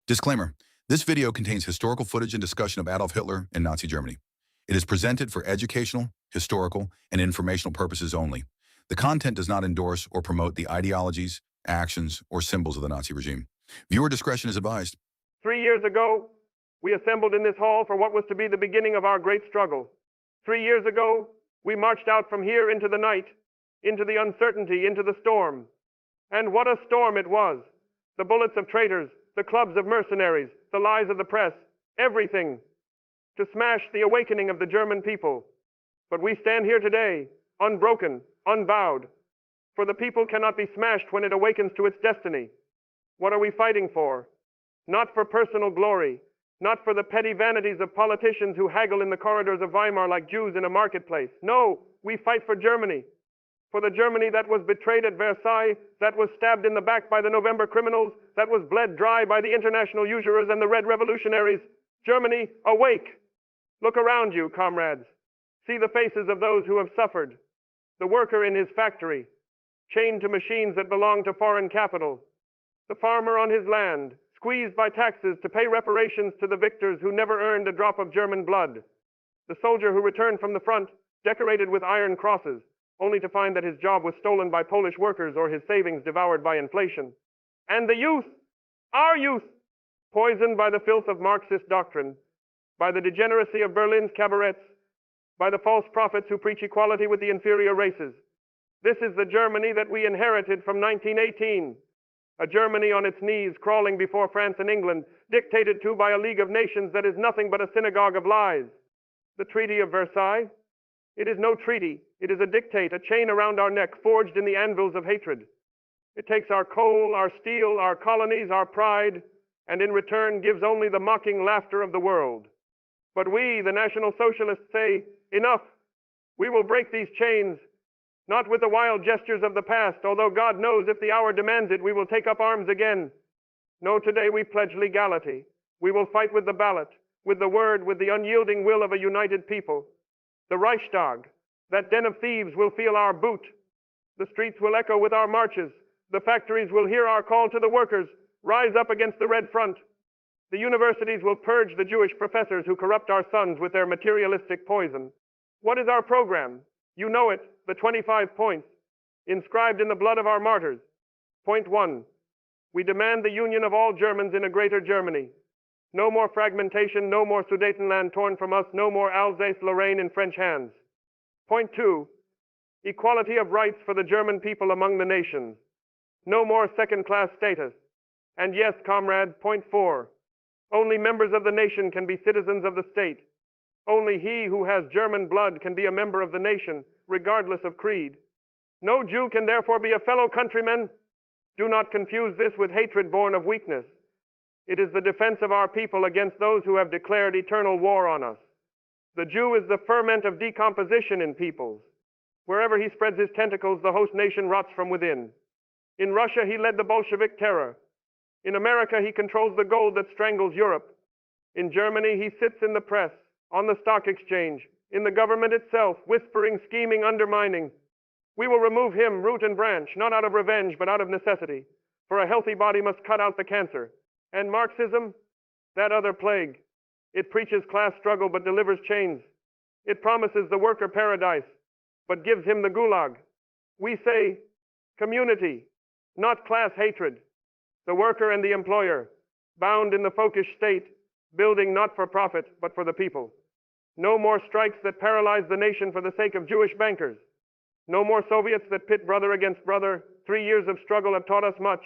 Disclaimer: this video contains historical footage and discussion of Adolf Hitler and Nazi Germany. It is presented for educational, historical, and informational purposes only. The content does not endorse or promote the ideologies, actions, or symbols of the Nazi regime. Viewer discretion is advised. 3 years ago, we assembled in this hall for what was to be the beginning of our great struggle. 3 years ago, we marched out from here into the night, into the uncertainty, into the storm. And what a storm it was! The bullets of traitors, the clubs of mercenaries, the lies of the press, everything, to smash the awakening of the German people. But we stand here today, unbroken, unbowed, for the people cannot be smashed when it awakens to its destiny. What are we fighting for? Not for personal glory, not for the petty vanities of politicians who haggle in the corridors of Weimar like Jews in a marketplace. No, we fight for Germany. For the Germany that was betrayed at Versailles, that was stabbed in the back by the November criminals, that was bled dry by the international usurers and the Red Revolutionaries. Germany, awake! Look around you, comrades. See the faces of those who have suffered. The worker in his factory, chained to machines that belong to foreign capital. The farmer on his land, squeezed by taxes to pay reparations to the victors who never earned a drop of German blood. The soldier who returned from the front, decorated with iron crosses, only to find that his job was stolen by Polish workers or his savings devoured by inflation. And the youth, our youth, poisoned by the filth of Marxist doctrine, by the degeneracy of Berlin's cabarets, by the false prophets who preach equality with the inferior races. This is the Germany that we inherited from 1918, a Germany on its knees, crawling before France and England, dictated to by a League of Nations that is nothing but a synagogue of lies. The Treaty of Versailles? It is no treaty. It is a dictate, a chain around our neck, forged in the anvils of hatred. It takes our coal, our steel, our colonies, our pride, and in return gives only the mocking laughter of the world. But we, the National Socialists, say, enough. We will break these chains, not with the wild gestures of the past, although God knows if the hour demands it, we will take up arms again. No, today we pledge legality. We will fight with the ballot, with the word, with the unyielding will of a united people. The Reichstag, that den of thieves, will feel our boot. The streets will echo with our marches. The factories will hear our call to the workers. Rise up against the Red Front. The universities will purge the Jewish professors who corrupt our sons with their materialistic poison. What is our program? You know it, the 25 points, inscribed in the blood of our martyrs. Point 1, we demand the union of all Germans in a greater Germany. No more fragmentation, no more Sudetenland torn from us, no more Alsace-Lorraine in French hands. Point 2, equality of rights for the German people among the nations. No more second-class status. And yes, comrade, point 4, only members of the nation can be citizens of the state. Only he who has German blood can be a member of the nation, regardless of creed. No Jew can therefore be a fellow countryman. Do not confuse this with hatred born of weakness. It is the defense of our people against those who have declared eternal war on us. The Jew is the ferment of decomposition in peoples. Wherever he spreads his tentacles, the host nation rots from within. In Russia, he led the Bolshevik terror. In America, he controls the gold that strangles Europe. In Germany, he sits in the press, on the stock exchange, in the government itself, whispering, scheming, undermining. We will remove him, root and branch, not out of revenge, but out of necessity. For a healthy body must cut out the cancer. And Marxism, that other plague. It preaches class struggle, but delivers chains. It promises the worker paradise, but gives him the gulag. We say community, not class hatred. The worker and the employer, bound in the folkish state, building not for profit, but for the people. No more strikes that paralyze the nation for the sake of Jewish bankers. No more Soviets that pit brother against brother. 3 years of struggle have taught us much.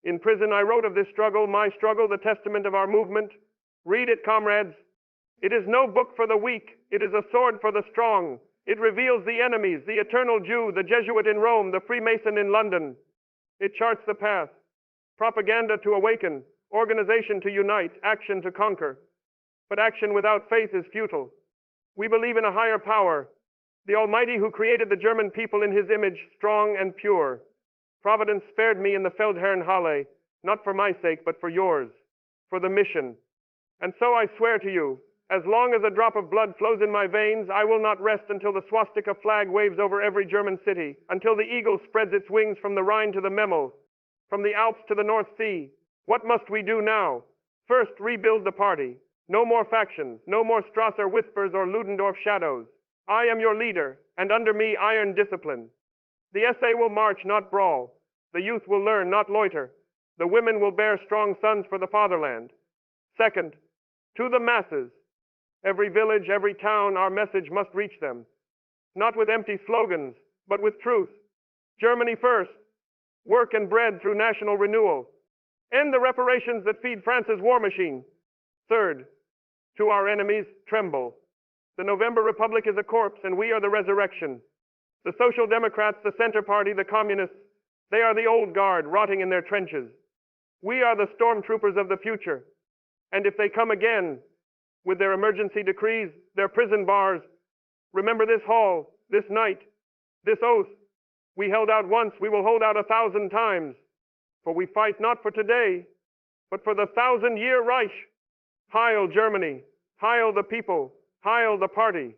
In prison, I wrote of this struggle, my struggle, the testament of our movement. Read it, comrades. It is no book for the weak. It is a sword for the strong. It reveals the enemies, the eternal Jew, the Jesuit in Rome, the Freemason in London. It charts the path. Propaganda to awaken, organization to unite, action to conquer. But action without faith is futile. We believe in a higher power, the Almighty who created the German people in his image, strong and pure. Providence spared me in the Feldherrnhalle, not for my sake, but for yours, for the mission. And so I swear to you, as long as a drop of blood flows in my veins, I will not rest until the swastika flag waves over every German city, until the eagle spreads its wings from the Rhine to the Memel, from the Alps to the North Sea. What must we do now? First, rebuild the party. No more factions, no more Strasser whispers or Ludendorff shadows. I am your leader, and under me iron discipline. The SA will march, not brawl. The youth will learn, not loiter. The women will bear strong sons for the fatherland. Second, to the masses. Every village, every town, our message must reach them. Not with empty slogans, but with truth. Germany first. Work and bread through national renewal. End the reparations that feed France's war machine. Third, to our enemies, tremble. The November Republic is a corpse, and we are the resurrection. The Social Democrats, the Center Party, the Communists, they are the old guard rotting in their trenches. We are the stormtroopers of the future. And if they come again with their emergency decrees, their prison bars, remember this hall, this night, this oath. We held out once, we will hold out 1,000 times. For we fight not for today, but for the 1,000-year Reich. Heil Germany, heil the people, heil the party.